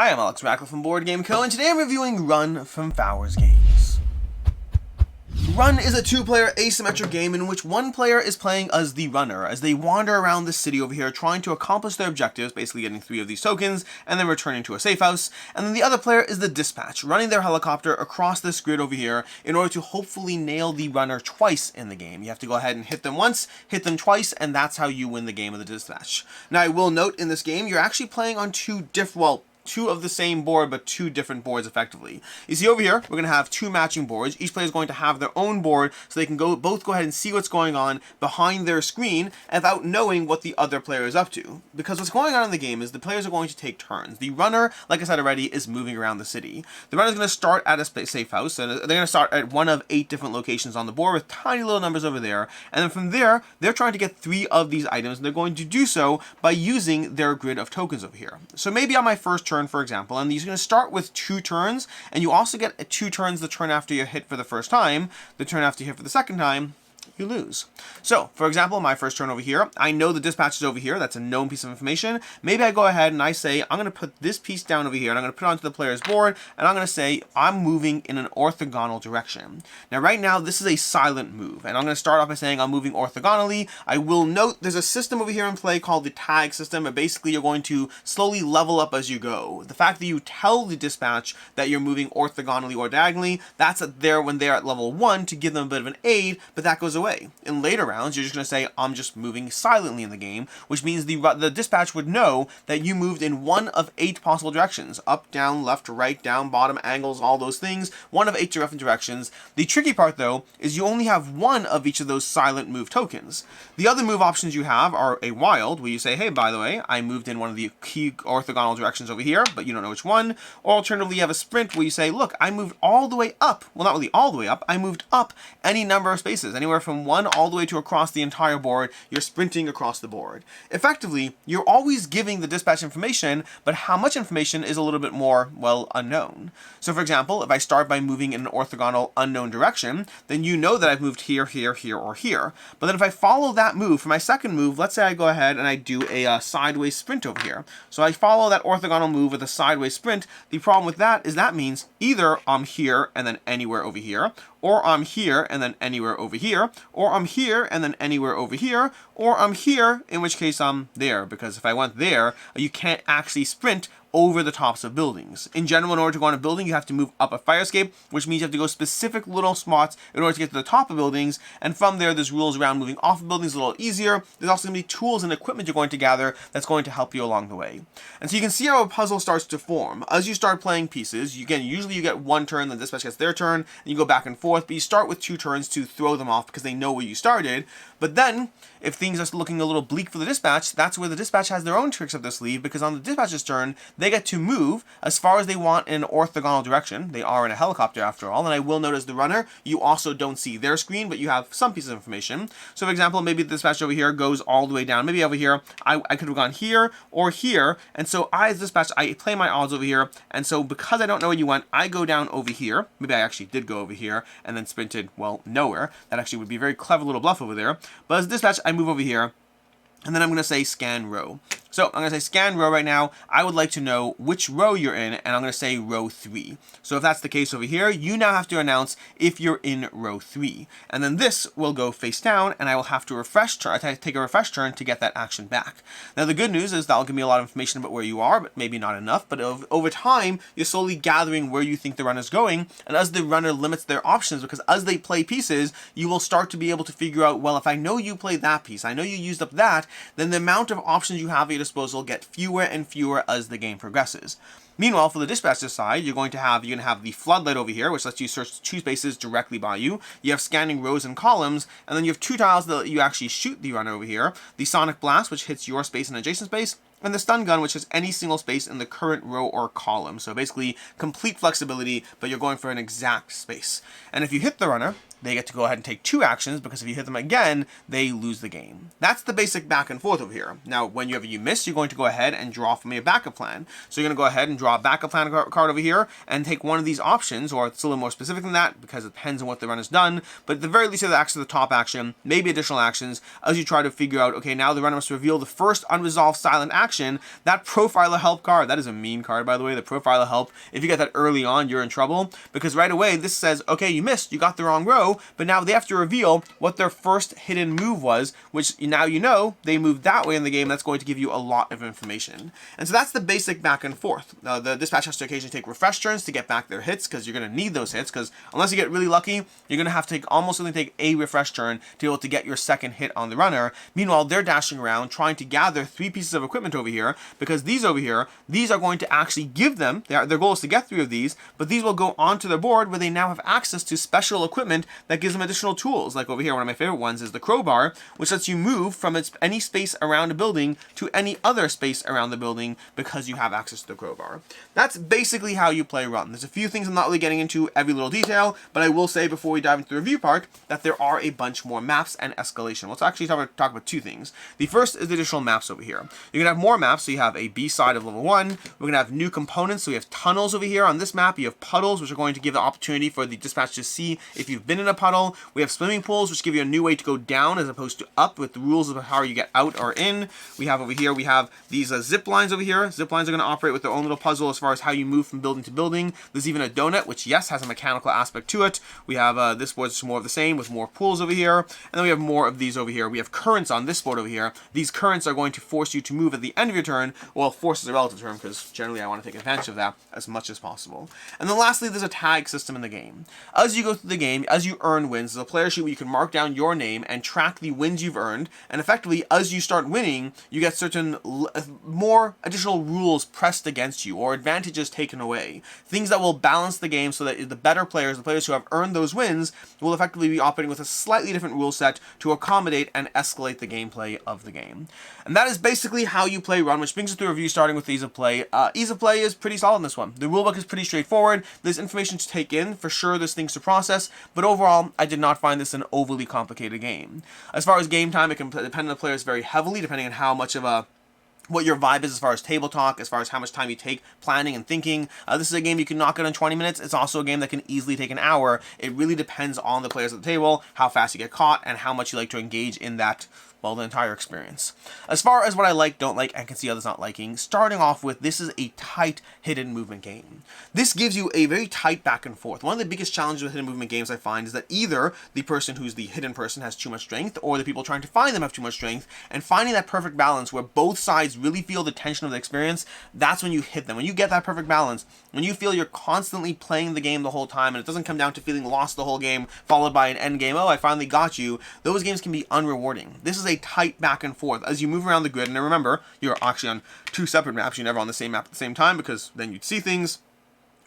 Hi, I'm Alex Rackle from Board Game Co, and today I'm reviewing Run from Fowers Games. Run is a two-player asymmetric game in which one player is playing as the runner, as they wander around the city over here trying to accomplish their objectives, basically getting 3 of these tokens, and then returning to a safe house, and then the other player is the dispatch, running their helicopter across this grid over here in order to hopefully nail the runner twice in the game. You have to go ahead and hit them once, hit them twice, and that's how you win the game of the dispatch. Now I will note in this game, you're actually playing on two of the same board, but 2 different boards effectively. You see over here, we're going to have 2 matching boards. Each player is going to have their own board, so they can both go ahead and see what's going on behind their screen without knowing what the other player is up to. Because what's going on in the game is the players are going to take turns. The runner, like I said already, is moving around the city. The runner is going to start at a safe house, and they're going to start at one of 8 different locations on the board with tiny little numbers over there. And then from there, they're trying to get 3 of these items, and they're going to do so by using their grid of tokens over here. So maybe on my first turn, for example, and you're going to start with 2 turns, and you also get 2 turns the turn after you hit for the first time. The turn after you hit for the second time, you lose. So, for example, my first turn over here, I know the dispatch is over here. That's a known piece of information. Maybe I go ahead and I say, I'm going to put this piece down over here, and I'm going to put it onto the player's board, and I'm going to say, I'm moving in an orthogonal direction. Now, right now, this is a silent move, and I'm going to start off by saying I'm moving orthogonally. I will note there's a system over here in play called the tag system, and basically you're going to slowly level up as you go. The fact that you tell the dispatch that you're moving orthogonally or diagonally, that's there when they're at level 1 to give them a bit of an aid, but that goes away. In later rounds, you're just going to say, I'm just moving silently in the game, which means the dispatch would know that you moved in one of 8 possible directions. Up, down, left, right, down, bottom, angles, all those things. One of 8 different directions. The tricky part, though, is you only have one of each of those silent move tokens. The other move options you have are a wild, where you say, hey, by the way, I moved in one of the key orthogonal directions over here, but you don't know which one. Or alternatively, you have a sprint, where you say, look, I moved all the way up. Well, not really all the way up. I moved up any number of spaces, anywhere from 1 all the way to across the entire board. You're sprinting across the board. Effectively, you're always giving the dispatch information, but how much information is a little bit more, well, unknown. So for example, if I start by moving in an orthogonal unknown direction, then you know that I've moved here, here, here, or here. But then if I follow that move, for my second move, let's say I go ahead and I do a sideways sprint over here. So I follow that orthogonal move with a sideways sprint. The problem with that is that means either I'm here and then anywhere over here, or I'm here and then anywhere over here, or I'm here and then anywhere over here, or I'm here, in which case I'm there, because if I went there, you can't actually sprint over the tops of buildings. In general, in order to go on a building, you have to move up a fire escape, which means you have to go specific little spots in order to get to the top of buildings, and from there, there's rules around moving off of buildings a little easier. There's also going to be tools and equipment you're going to gather that's going to help you along the way. And so you can see how a puzzle starts to form. As you start playing pieces, usually you get 1 turn, the dispatch gets their turn, and you go back and forth, but you start with 2 turns to throw them off because they know where you started. But then, if things are looking a little bleak for the dispatch, that's where the dispatch has their own tricks up their sleeve, because on the dispatch's turn, they get to move as far as they want in an orthogonal direction. They are in a helicopter after all, and I will note as the runner, you also don't see their screen, but you have some piece of information. So for example, maybe the dispatch over here goes all the way down. Maybe over here, I could have gone here or here, and so I, as dispatch, I play my odds over here, and so because I don't know where you went, I go down over here. Maybe I actually did go over here, and then sprinted, well, nowhere. That actually would be a very clever little bluff over there. But as dispatch, I move over here, and then I'm going to say scan row. So I'm going to say scan row right now. I would like to know which row you're in, and I'm going to say row 3. So if that's the case over here, you now have to announce if you're in row 3. And then this will go face down, and I will have to take a refresh turn to get that action back. Now the good news is that'll give me a lot of information about where you are, but maybe not enough. But over time, you're slowly gathering where you think the runner's going, and as the runner limits their options, because as they play pieces, you will start to be able to figure out, well, if I know you played that piece, I know you used up that, then the amount of options you have at your disposal get fewer and fewer as the game progresses. Meanwhile, for the dispatcher side, you're going to have the floodlight over here, which lets you search 2 spaces directly by you. You have scanning rows and columns, and then you have 2 tiles that let you actually shoot the runner over here. The sonic blast, which hits your space and adjacent space, and the stun gun, which has any single space in the current row or column. So basically, complete flexibility, but you're going for an exact space. And if you hit the runner, they get to go ahead and take 2 actions, because if you hit them again, they lose the game. That's the basic back and forth over here. Now, whenever you miss, you're going to go ahead and draw from a backup plan. So you're going to go ahead and draw a backup plan card over here and take one of these options, or it's a little more specific than that because it depends on what the run has done. But at the very least, that's the top action, maybe additional actions, as you try to figure out, okay, now the runner must reveal the first unresolved silent action action, that Profiler Help card, that is a mean card, by the way, the Profiler Help. If you get that early on, you're in trouble, because right away this says, okay, you missed, you got the wrong row, but now they have to reveal what their first hidden move was, which now you know they moved that way in the game. That's going to give you a lot of information. And so that's the basic back and forth. The dispatch has to occasionally take refresh turns to get back their hits, because you're going to need those hits, because unless you get really lucky, you're going to have to almost only take a refresh turn to be able to get your second hit on the runner. Meanwhile, they're dashing around trying to gather 3 pieces of equipment over here, because these over here, these are going to actually give them, their goal is to get 3 of these, but these will go onto their board where they now have access to special equipment that gives them additional tools. Like over here, one of my favorite ones is the crowbar, which lets you move from any space around a building to any other space around the building because you have access to the crowbar. That's basically how you play Run. There's a few things I'm not really getting into every little detail, but I will say before we dive into the review part that there are a bunch more maps and escalation. Let's actually talk about 2 things. The first is the additional maps over here. You're going to have more maps, so you have a B side of level 1. We're going to have new components, so we have tunnels over here on this map. You have puddles, which are going to give the opportunity for the dispatch to see if you've been in a puddle. We have swimming pools, which give you a new way to go down as opposed to up with the rules of how you get out or in. We have over here, we have these zip lines over here. Zip lines are going to operate with their own little puzzle as far as how you move from building to building. There's even a donut, which yes, has a mechanical aspect to it. We have this board's more of the same with more pools over here. And then we have more of these over here. We have currents on this board over here. These currents are going to force you to move at the end of your turn. Well, force is a relative term because generally I want to take advantage of that as much as possible. And then lastly, there's a tag system in the game. As you go through the game, as you earn wins, there's a player sheet where you can mark down your name and track the wins you've earned. And effectively, as you start winning, you get certain more additional rules pressed against you or advantages taken away. Things that will balance the game so that the better players, the players who have earned those wins, will effectively be operating with a slightly different rule set to accommodate and escalate the gameplay of the game. And that is basically how you play Run, which brings us to a review starting with Ease of Play. Ease of Play is pretty solid in this one. The rulebook is pretty straightforward. There's information to take in, for sure there's things to process, but overall, I did not find this an overly complicated game. As far as game time, it can depend on the players very heavily, depending on how much of what your vibe is as far as table talk, as far as how much time you take planning and thinking. This is a game you can knock out in 20 minutes. It's also a game that can easily take an hour. It really depends on the players at the table, how fast you get caught, and how much you like to engage in that, well, the entire experience. As far as what I like, don't like, and can see others not liking, starting off with, this is a tight hidden movement game. This gives you a very tight back and forth. One of the biggest challenges with hidden movement games I find is that either the person who's the hidden person has too much strength, or the people trying to find them have too much strength, and finding that perfect balance where both sides really feel the tension of the experience, that's when you hit them. When you get that perfect balance, when you feel you're constantly playing the game the whole time, and it doesn't come down to feeling lost the whole game, followed by an end game, oh, I finally got you, those games can be unrewarding. This is a tight back and forth as you move around the grid. And remember, you're actually on 2 separate maps. You're never on the same map at the same time because then you'd see things.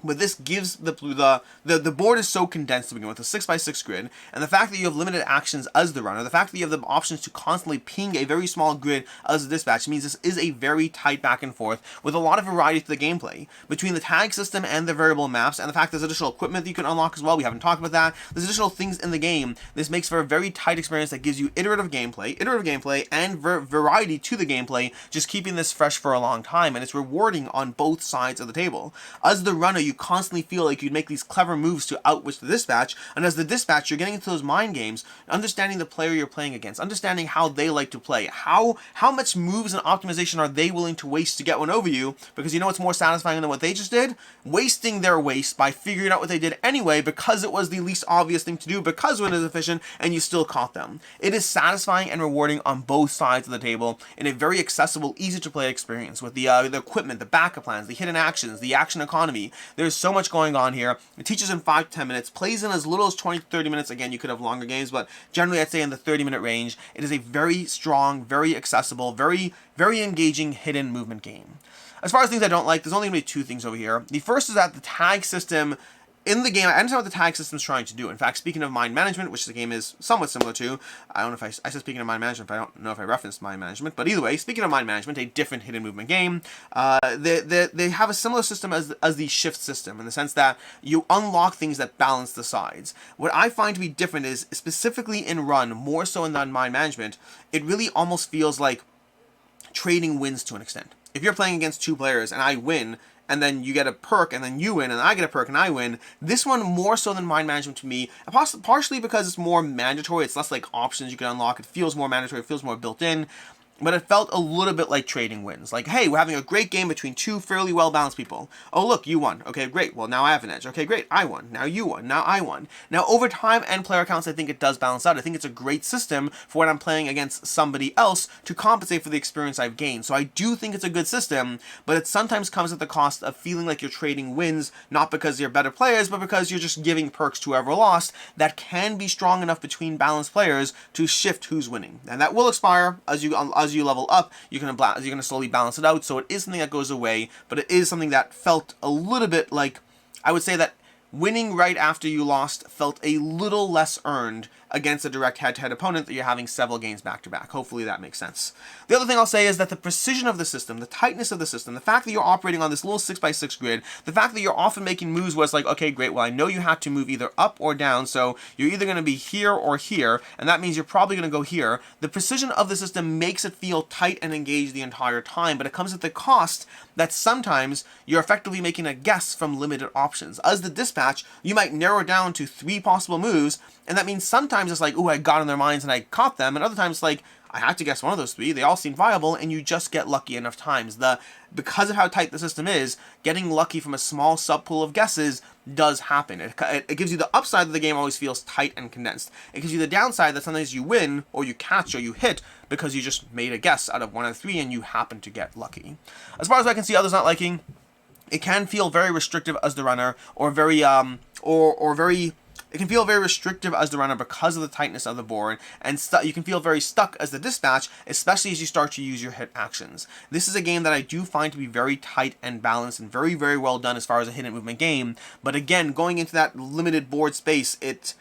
But this gives the board is so condensed to begin with, a 6x6 grid, and the fact that you have limited actions as the runner, the fact that you have the options to constantly ping a very small grid as a dispatch means this is a very tight back and forth with a lot of variety to the gameplay. Between the tag system and the variable maps, and the fact there's additional equipment that you can unlock as well, we haven't talked about that, there's additional things in the game, this makes for a very tight experience that gives you iterative gameplay and variety to the gameplay, just keeping this fresh for a long time, and it's rewarding on both sides of the table. As the runner, you constantly feel like you'd make these clever moves to outwit the dispatch, and as the dispatch, you're getting into those mind games, understanding the player you're playing against, understanding how they like to play, how much moves and optimization are they willing to waste to get one over you, because you know what's more satisfying than what they just did? Wasting their waste by figuring out what they did anyway, because it was the least obvious thing to do, because it was efficient, and you still caught them. It is satisfying and rewarding on both sides of the table in a very accessible, easy to play experience with the equipment, the backup plans, the hidden actions, the action economy. There's so much going on here. It teaches in 5 to 10 minutes, plays in as little as 20 to 30 minutes. Again, you could have longer games, but generally I'd say in the 30-minute range. It is a very strong, very accessible, very engaging hidden movement game. As far as things I don't like, there's only going to be 2 things over here. The first is that the tag system in the game, I understand what the tag system's trying to do. In fact, speaking of mind management, which the game is somewhat similar to, I don't know if I said speaking of mind management, but I don't know if I referenced mind management. But either way, speaking of mind management, a different hidden movement game, they have a similar system as the shift system, in the sense that you unlock things that balance the sides. What I find to be different is, specifically in Run, more so than mind management, it really almost feels like trading wins to an extent. If you're playing against 2 players and I win, and then you get a perk, and then you win, and I get a perk, and I win. This one, more so than mind management to me, partially because it's more mandatory, it's less like options you can unlock, it feels more mandatory, it feels more built in. but it felt a little bit like trading wins. Like, hey, we're having a great game between two fairly well-balanced people. Oh, look, you won. Okay, great. Well, now I have an edge. Okay, great. I won. Now you won. Now I won. Now, over time and player counts, I think it does balance out. I think it's a great system for when I'm playing against somebody else to compensate for the experience I've gained. So I do think it's a good system, but it sometimes comes at the cost of feeling like you're trading wins, not because you're better players, but because you're just giving perks to whoever lost that can be strong enough between balanced players to shift who's winning. And that will expire as you level up. You're gonna slowly balance it out. So it is something that goes away, but it is something that felt a little bit like, I would say that winning right after you lost felt a little less earned against a direct head-to-head opponent that you're having several games back-to-back. Hopefully that makes sense. The other thing I'll say is that the precision of the system, the tightness of the system, the fact that you're operating on this little 6x6 grid, the fact that you're often making moves where it's like, okay, great, well, I know you have to move either up or down, so you're either going to be here or here, and that means you're probably going to go here. The precision of the system makes it feel tight and engaged the entire time, but it comes at the cost that sometimes you're effectively making a guess from limited options. As the dispatch, you might narrow down to 3 possible moves, and that means sometimes it's like, oh, I got in their minds and I caught them, and other times it's like, I had to guess one of those 3, they all seem viable, and you just get lucky enough times. Because of how tight the system is, getting lucky from a small subpool of guesses does happen. It gives you the upside that the game always feels tight and condensed. It gives you the downside that sometimes you win, or you catch, or you hit, because you just made a guess out of 1 out of 3, and you happen to get lucky. As far as I can see others not liking, it can feel very restrictive as the runner, or very, it can feel very restrictive as the runner because of the tightness of the board, and you can feel very stuck as the dispatch, especially as you start to use your hit actions. This is a game that I do find to be very tight and balanced and very, very well done as far as a hidden movement game, but again, going into that limited board space, it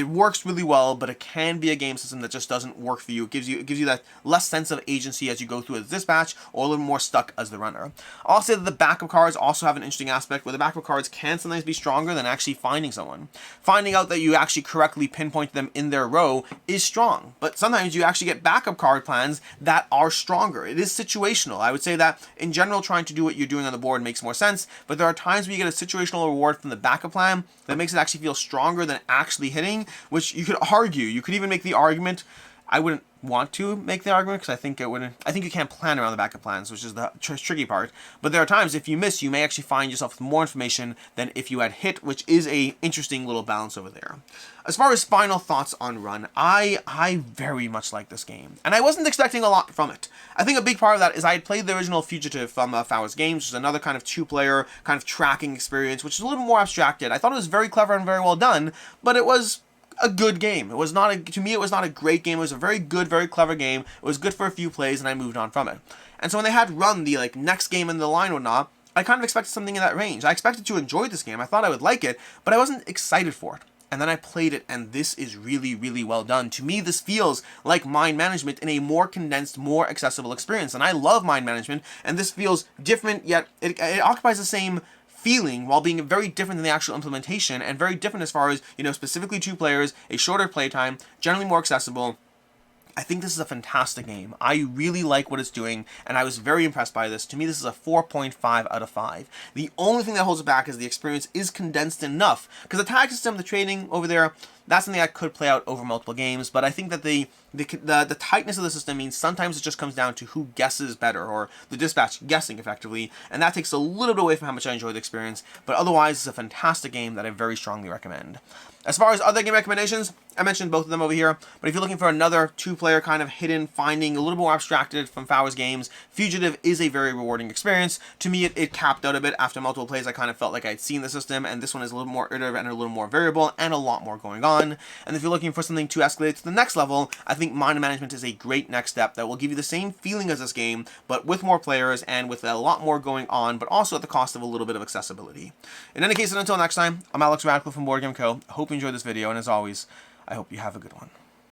works really well, but it can be a game system that just doesn't work for you. It gives you that less sense of agency as you go through a dispatch, or a little more stuck as the runner. I'll say that the backup cards also have an interesting aspect where the backup cards can sometimes be stronger than actually finding someone. Finding out that you actually correctly pinpoint them in their row is strong, but sometimes you actually get backup card plans that are stronger. It is situational. I would say that in general, trying to do what you're doing on the board makes more sense, but there are times where you get a situational reward from the backup plan that makes it actually feel stronger than actually hitting, which you could argue. You could even make the argument. I wouldn't want to make the argument because I think you can't plan around the backup plans, which is the tricky part. But there are times if you miss, you may actually find yourself with more information than if you had hit, which is a interesting little balance over there. As far as final thoughts on Run, I very much like this game, and I wasn't expecting a lot from it. I think a big part of that is I had played the original Fugitive from Fowers Games, which is another kind of 2-player kind of tracking experience, which is a little more abstracted. I thought it was very clever and very well done, but it was a good game. It was not to me, it was not a great game. It was a very good, very clever game. It was good for a few plays, and I moved on from it. And so when they had Run, the next game in the line or not, I kind of expected something in that range. I expected to enjoy this game. I thought I would like it, but I wasn't excited for it. And then I played it, and this is really, really well done. To me, this feels like Mind Management in a more condensed, more accessible experience. And I love Mind Management, and this feels different, yet it occupies the same feeling while being very different than the actual implementation, and very different as far as, specifically 2 players, a shorter playtime, generally more accessible. I think this is a fantastic game. I really like what it's doing, and I was very impressed by this. To me, this is a 4.5 out of 5. The only thing that holds it back is the experience is condensed enough, because the tag system, the trading over there, that's something that could play out over multiple games, but I think that the tightness of the system means sometimes it just comes down to who guesses better, or the dispatch guessing effectively, and that takes a little bit away from how much I enjoy the experience, but otherwise it's a fantastic game that I very strongly recommend. As far as other game recommendations, I mentioned both of them over here, but if you're looking for another 2-player kind of hidden finding, a little more abstracted from Fowers Games, Fugitive is a very rewarding experience. To me, it capped out a bit after multiple plays. I kind of felt like I'd seen the system, and this one is a little more iterative and a little more variable and a lot more going on. And if you're looking for something to escalate to the next level, I think Mind Management is a great next step that will give you the same feeling as this game, but with more players and with a lot more going on, but also at the cost of a little bit of accessibility. In any case, and until next time, I'm Alex Radcliffe from Board Game Co. I hope you enjoyed this video, and as always, I hope you have a good one.